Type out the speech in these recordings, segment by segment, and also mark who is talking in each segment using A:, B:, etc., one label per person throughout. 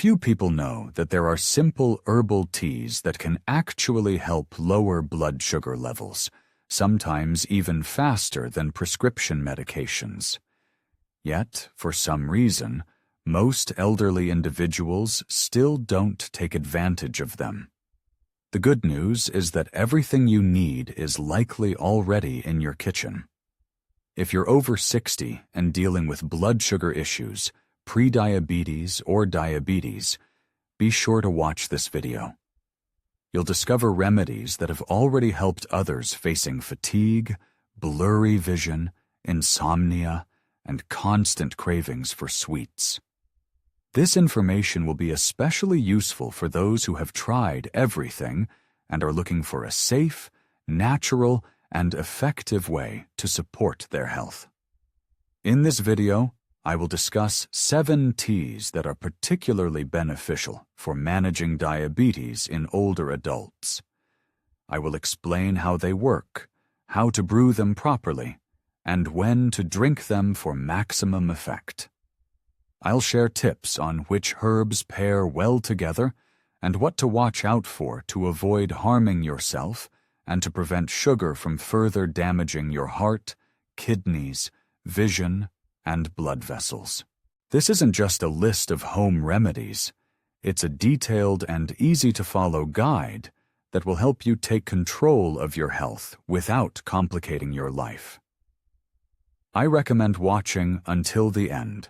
A: Few people know that there are simple herbal teas that can actually help lower blood sugar levels, sometimes even faster than prescription medications. Yet, for some reason, most elderly individuals still don't take advantage of them. The good news is that everything you need is likely already in your kitchen. If you're over 60 and dealing with blood sugar issues, prediabetes or diabetes, be sure to watch this video. You'll discover remedies that have already helped others facing fatigue, blurry vision, insomnia, and constant cravings for sweets. This information will be especially useful for those who have tried everything and are looking for a safe, natural, and effective way to support their health. In this video, I will discuss 7 teas that are particularly beneficial for managing diabetes in older adults. I will explain how they work, how to brew them properly, and when to drink them for maximum effect. I'll share tips on which herbs pair well together and what to watch out for to avoid harming yourself and to prevent sugar from further damaging your heart, kidneys, vision, and blood vessels. This isn't just a list of home remedies. It's a detailed and easy-to-follow guide that will help you take control of your health without complicating your life. I recommend watching until the end.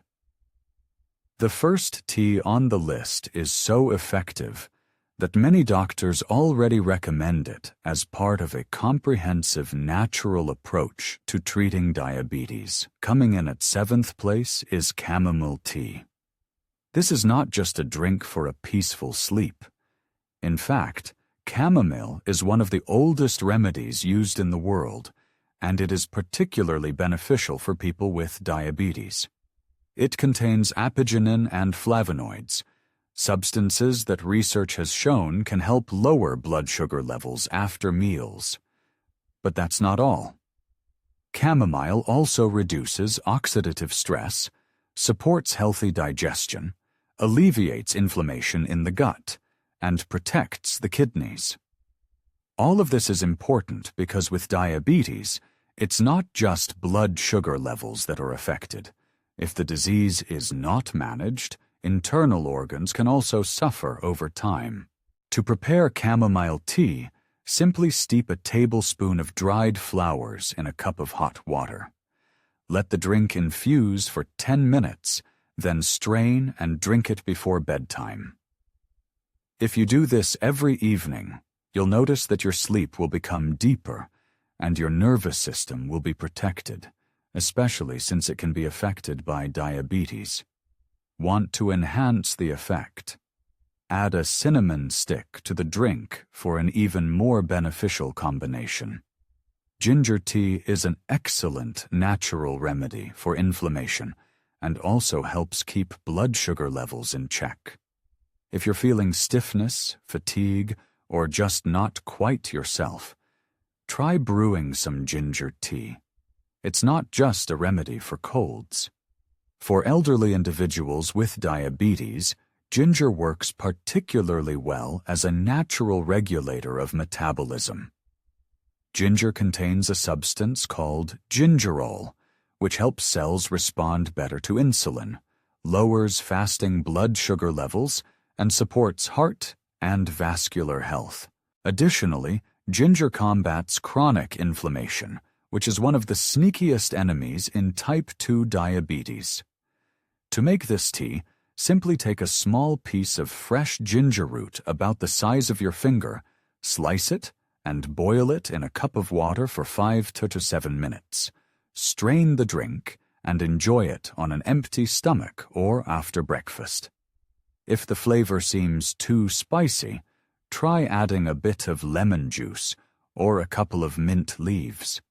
A: The first tea on the list is so effective that many doctors already recommend it as part of a comprehensive natural approach to treating diabetes. Coming in at 7th place is chamomile tea. This is not just a drink for a peaceful sleep. In fact, chamomile is one of the oldest remedies used in the world, and it is particularly beneficial for people with diabetes. It contains apigenin and flavonoids, substances that research has shown can help lower blood sugar levels after meals. But that's not all. Chamomile also reduces oxidative stress, supports healthy digestion, alleviates inflammation in the gut, and protects the kidneys. All of this is important because with diabetes, it's not just blood sugar levels that are affected. If the disease is not managed, internal organs can also suffer over time. To prepare chamomile tea, simply steep a tablespoon of dried flowers in a cup of hot water. Let the drink infuse for 10 minutes, then strain and drink it before bedtime. If you do this every evening, you'll notice that your sleep will become deeper and your nervous system will be protected, especially since it can be affected by diabetes. Want to enhance the effect? Add a cinnamon stick to the drink for an even more beneficial combination. Ginger tea is an excellent natural remedy for inflammation and also helps keep blood sugar levels in check. If you're feeling stiffness, fatigue, or just not quite yourself, try brewing some ginger tea. It's not just a remedy for colds. For elderly individuals with diabetes, ginger works particularly well as a natural regulator of metabolism. Ginger contains a substance called gingerol, which helps cells respond better to insulin, lowers fasting blood sugar levels, and supports heart and vascular health. Additionally, ginger combats chronic inflammation, which is one of the sneakiest enemies in type 2 diabetes. To make this tea, simply take a small piece of fresh ginger root about the size of your finger, slice it, and boil it in a cup of water for 5 to 7 minutes. Strain the drink and enjoy it on an empty stomach or after breakfast. If the flavor seems too spicy, try adding a bit of lemon juice or a couple of mint leaves.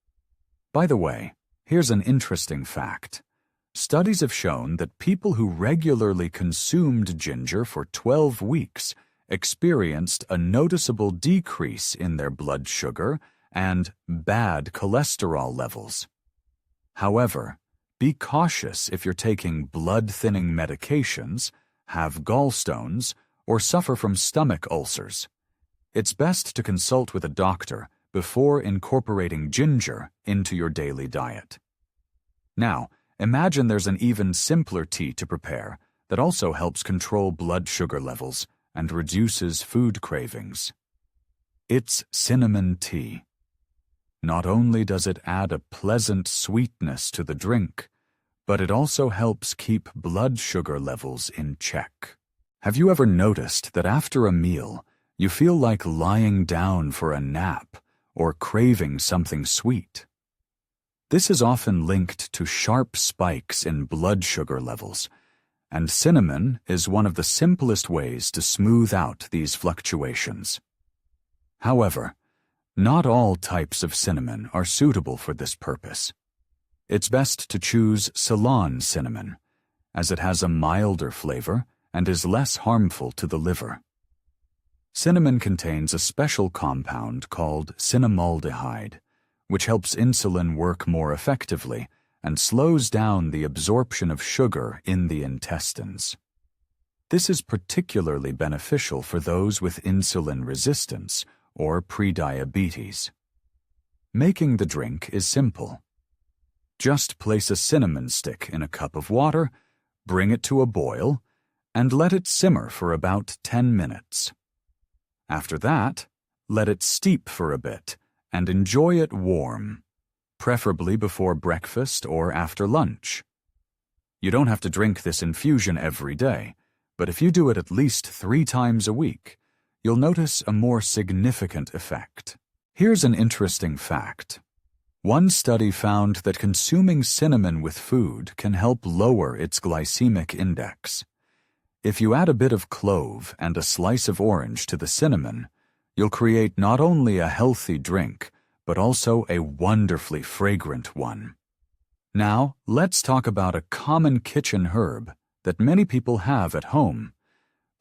A: By the way, here's an interesting fact. Studies have shown that people who regularly consumed ginger for 12 weeks experienced a noticeable decrease in their blood sugar and bad cholesterol levels. However, be cautious if you're taking blood-thinning medications, have gallstones, or suffer from stomach ulcers. It's best to consult with a doctor before incorporating ginger into your daily diet. Now, imagine there's an even simpler tea to prepare that also helps control blood sugar levels and reduces food cravings. It's cinnamon tea. Not only does it add a pleasant sweetness to the drink, but it also helps keep blood sugar levels in check. Have you ever noticed that after a meal, you feel like lying down for a nap or craving something sweet? This is often linked to sharp spikes in blood sugar levels, and cinnamon is one of the simplest ways to smooth out these fluctuations. However, not all types of cinnamon are suitable for this purpose. It's best to choose Ceylon cinnamon, as it has a milder flavor and is less harmful to the liver. Cinnamon contains a special compound called cinnamaldehyde, which helps insulin work more effectively and slows down the absorption of sugar in the intestines. This is particularly beneficial for those with insulin resistance or prediabetes. Making the drink is simple. Just place a cinnamon stick in a cup of water, bring it to a boil, and let it simmer for about 10 minutes. After that, let it steep for a bit and enjoy it warm, preferably before breakfast or after lunch. You don't have to drink this infusion every day, but if you do it at least 3 times a week, you'll notice a more significant effect. Here's an interesting fact. One study found that consuming cinnamon with food can help lower its glycemic index. If you add a bit of clove and a slice of orange to the cinnamon, you'll create not only a healthy drink, but also a wonderfully fragrant one. Now, let's talk about a common kitchen herb that many people have at home,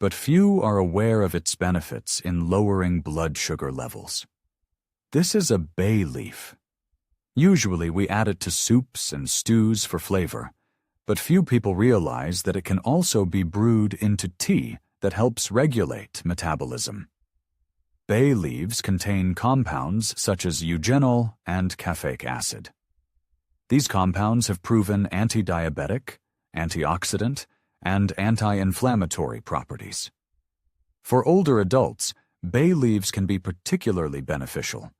A: but few are aware of its benefits in lowering blood sugar levels. This is a bay leaf. Usually we add it to soups and stews for flavor, but few people realize that it can also be brewed into tea that helps regulate metabolism. Bay leaves contain compounds such as eugenol and caffeic acid. These compounds have proven anti-diabetic, antioxidant, and anti-inflammatory properties. For older adults, bay leaves can be particularly beneficial.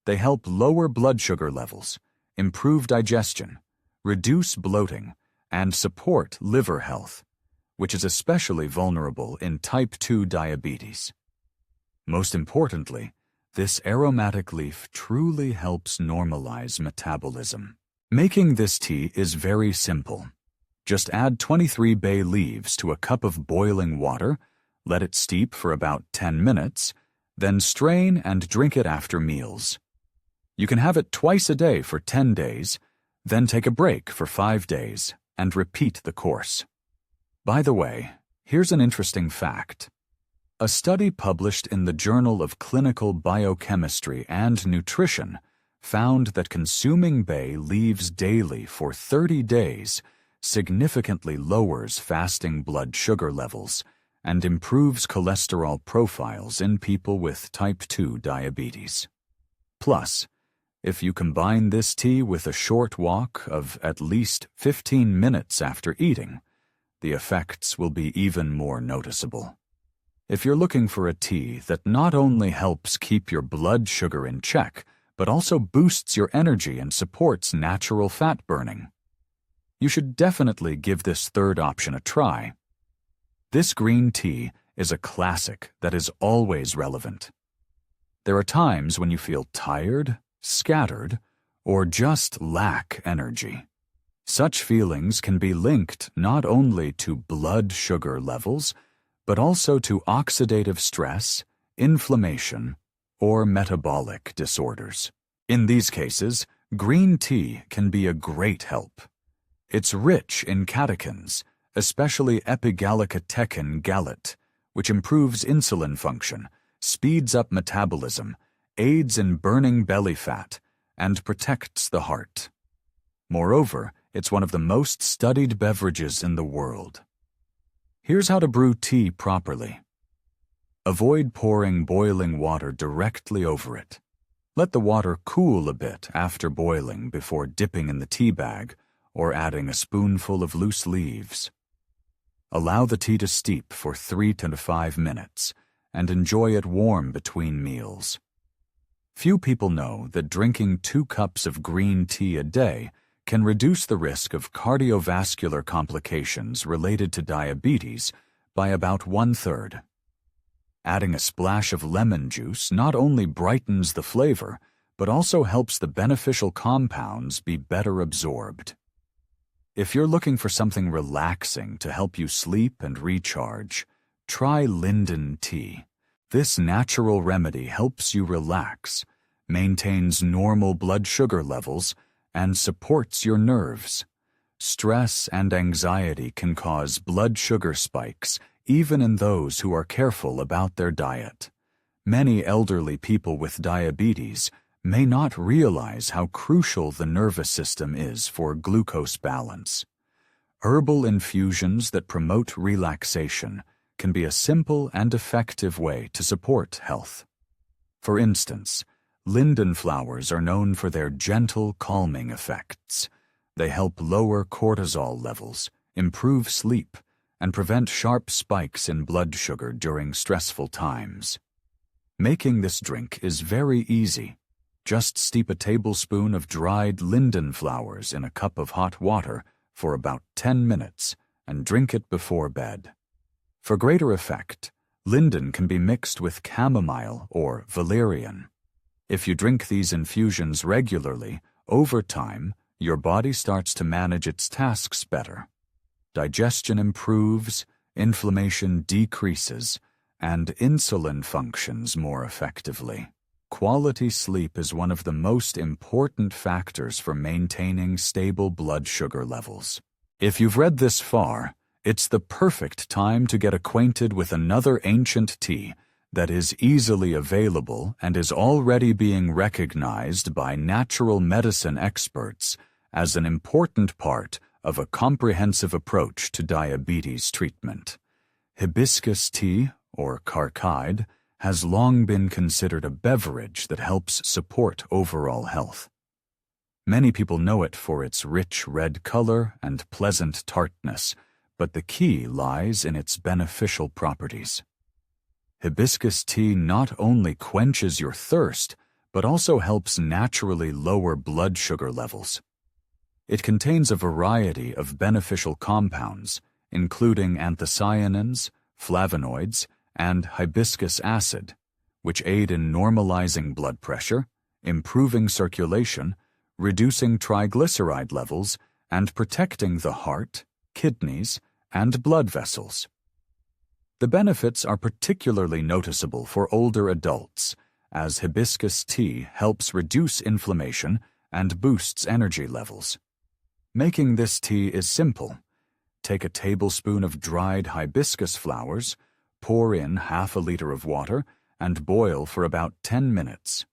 A: They help lower blood sugar levels, improve digestion, reduce bloating, and support liver health, which is especially vulnerable in type 2 diabetes. Most importantly, this aromatic leaf truly helps normalize metabolism. Making this tea is very simple. Just add 23 bay leaves to a cup of boiling water, let it steep for about 10 minutes, then strain and drink it after meals. You can have it twice a day for 10 days, then take a break for 5 days and repeat the course. By the way, here's an interesting fact. A study published in the Journal of Clinical Biochemistry and Nutrition found that consuming bay leaves daily for 30 days significantly lowers fasting blood sugar levels and improves cholesterol profiles in people with type 2 diabetes. Plus, if you combine this tea with a short walk of at least 15 minutes after eating, the effects will be even more noticeable. If you're looking for a tea that not only helps keep your blood sugar in check, but also boosts your energy and supports natural fat burning, you should definitely give this third option a try. This green tea is a classic that is always relevant. There are times when you feel tired, scattered, or just lack energy. Such feelings can be linked not only to blood sugar levels, but also to oxidative stress, inflammation, or metabolic disorders. In these cases, green tea can be a great help. It's rich in catechins, especially epigallocatechin gallate, which improves insulin function, speeds up metabolism, aids in burning belly fat, and protects the heart. Moreover, it's one of the most studied beverages in the world. Here's how to brew tea properly. Avoid pouring boiling water directly over it. Let the water cool a bit after boiling before dipping in the tea bag or adding a spoonful of loose leaves. Allow the tea to steep for 3 to 5 minutes and enjoy it warm between meals. Few people know that drinking 2 cups of green tea a day can reduce the risk of cardiovascular complications related to diabetes by about 1/3. Adding a splash of lemon juice not only brightens the flavor, but also helps the beneficial compounds be better absorbed. If you're looking for something relaxing to help you sleep and recharge, try linden tea. This natural remedy helps you relax, maintains normal blood sugar levels, and supports your nerves. Stress and anxiety can cause blood sugar spikes, even in those who are careful about their diet. Many elderly people with diabetes may not realize how crucial the nervous system is for glucose balance. Herbal infusions that promote relaxation can be a simple and effective way to support health. For instance, linden flowers are known for their gentle, calming effects. They help lower cortisol levels, improve sleep, and prevent sharp spikes in blood sugar during stressful times. Making this drink is very easy. Just steep a tablespoon of dried linden flowers in a cup of hot water for about 10 minutes and drink it before bed. For greater effect, linden can be mixed with chamomile or valerian. If you drink these infusions regularly, over time, your body starts to manage its tasks better. Digestion improves, inflammation decreases, and insulin functions more effectively. Quality sleep is one of the most important factors for maintaining stable blood sugar levels. If you've read this far, it's the perfect time to get acquainted with another ancient tea that is easily available and is already being recognized by natural medicine experts as an important part of a comprehensive approach to diabetes treatment. Hibiscus tea, or carcide, has long been considered a beverage that helps support overall health. Many people know it for its rich red color and pleasant tartness, but the key lies in its beneficial properties. Hibiscus tea not only quenches your thirst, but also helps naturally lower blood sugar levels. It contains a variety of beneficial compounds, including anthocyanins, flavonoids, and hibiscus acid, which aid in normalizing blood pressure, improving circulation, reducing triglyceride levels, and protecting the heart, kidneys, and blood vessels. The benefits are particularly noticeable for older adults, as hibiscus tea helps reduce inflammation and boosts energy levels. Making this tea is simple. Take a tablespoon of dried hibiscus flowers, pour in half a liter of water, and boil for about 10 minutes.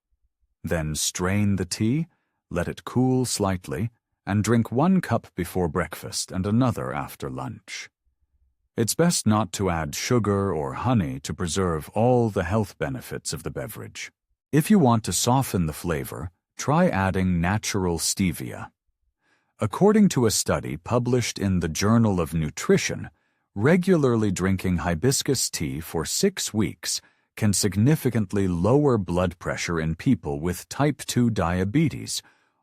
A: Then strain the tea, let it cool slightly, and drink 1 cup before breakfast and another after lunch. It's best not to add sugar or honey to preserve all the health benefits of the beverage. If you want to soften the flavor, try adding natural stevia. According to a study published in the Journal of Nutrition, regularly drinking hibiscus tea for 6 weeks can significantly lower blood pressure in people with type 2 diabetes,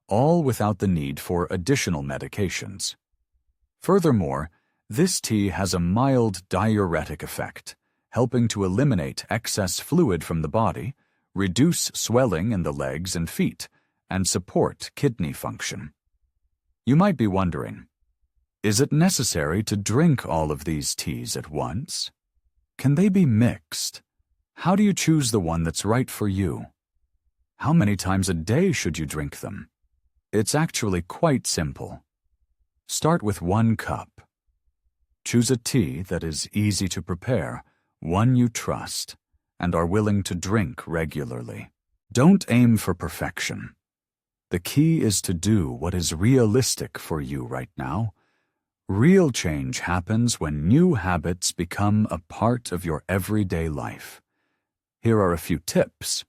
A: all without the need for additional medications. Furthermore, this tea has a mild diuretic effect, helping to eliminate excess fluid from the body, reduce swelling in the legs and feet, and support kidney function. You might be wondering, is it necessary to drink all of these teas at once? Can they be mixed? How do you choose the one that's right for you? How many times a day should you drink them? It's actually quite simple. Start with 1 cup. Choose a tea that is easy to prepare, one you trust, and are willing to drink regularly. Don't aim for perfection. The key is to do what is realistic for you right now. Real change happens when new habits become a part of your everyday life. Here are a few tips.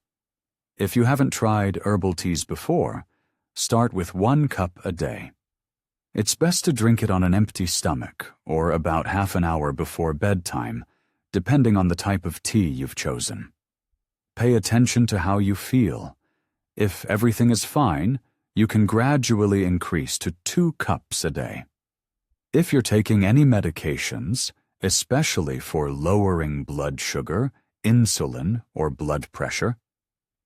A: If you haven't tried herbal teas before, start with 1 cup a day. It's best to drink it on an empty stomach or about half an hour before bedtime, depending on the type of tea you've chosen. Pay attention to how you feel. If everything is fine, you can gradually increase to 2 cups a day. If you're taking any medications, especially for lowering blood sugar, insulin, or blood pressure,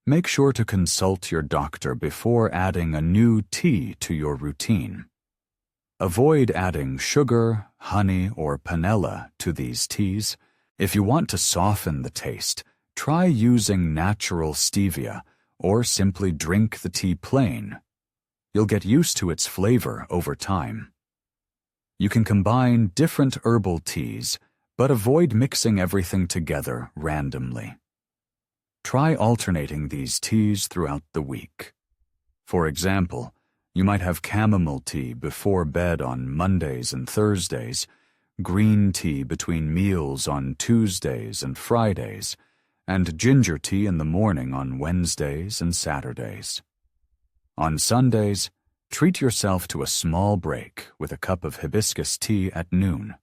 A: make sure to consult your doctor before adding a new tea to your routine. Avoid adding sugar, honey, or panela to these teas. If you want to soften the taste, try using natural stevia or simply drink the tea plain. You'll get used to its flavor over time. You can combine different herbal teas, but avoid mixing everything together randomly. Try alternating these teas throughout the week. For example, you might have chamomile tea before bed on Mondays and Thursdays, green tea between meals on Tuesdays and Fridays, and ginger tea in the morning on Wednesdays and Saturdays. On Sundays, treat yourself to a small break with a cup of hibiscus tea at noon.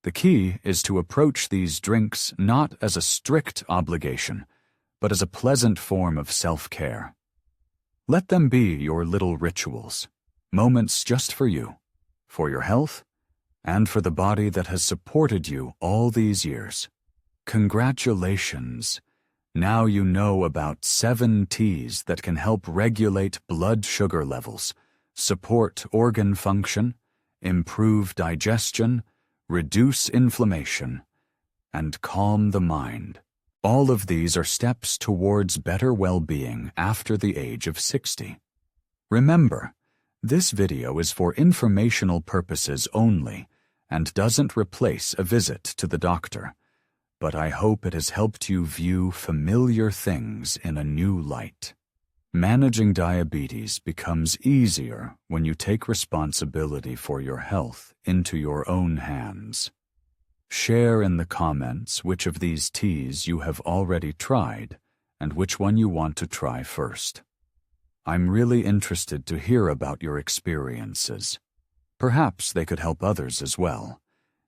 A: The key is to approach these drinks not as a strict obligation, but as a pleasant form of self-care. Let them be your little rituals, moments just for you, for your health, and for the body that has supported you all these years. Congratulations! Now you know about 7 teas that can help regulate blood sugar levels, support organ function, improve digestion, reduce inflammation, and calm the mind. All of these are steps towards better well-being after the age of 60. Remember, this video is for informational purposes only and doesn't replace a visit to the doctor, but I hope it has helped you view familiar things in a new light. Managing diabetes becomes easier when you take responsibility for your health into your own hands. Share in the comments which of these teas you have already tried and which one you want to try first. I'm really interested to hear about your experiences. Perhaps they could help others as well.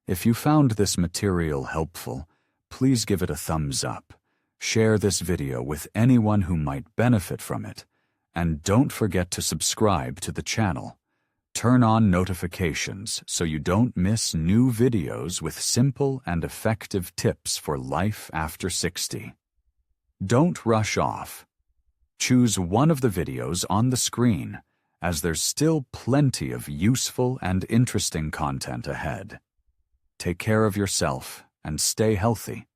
A: If you found this material helpful, please give it a thumbs up, share this video with anyone who might benefit from it, and don't forget to subscribe to the channel. Turn on notifications so you don't miss new videos with simple and effective tips for life after 60. Don't rush off. Choose one of the videos on the screen, as there's still plenty of useful and interesting content ahead. Take care of yourself and stay healthy.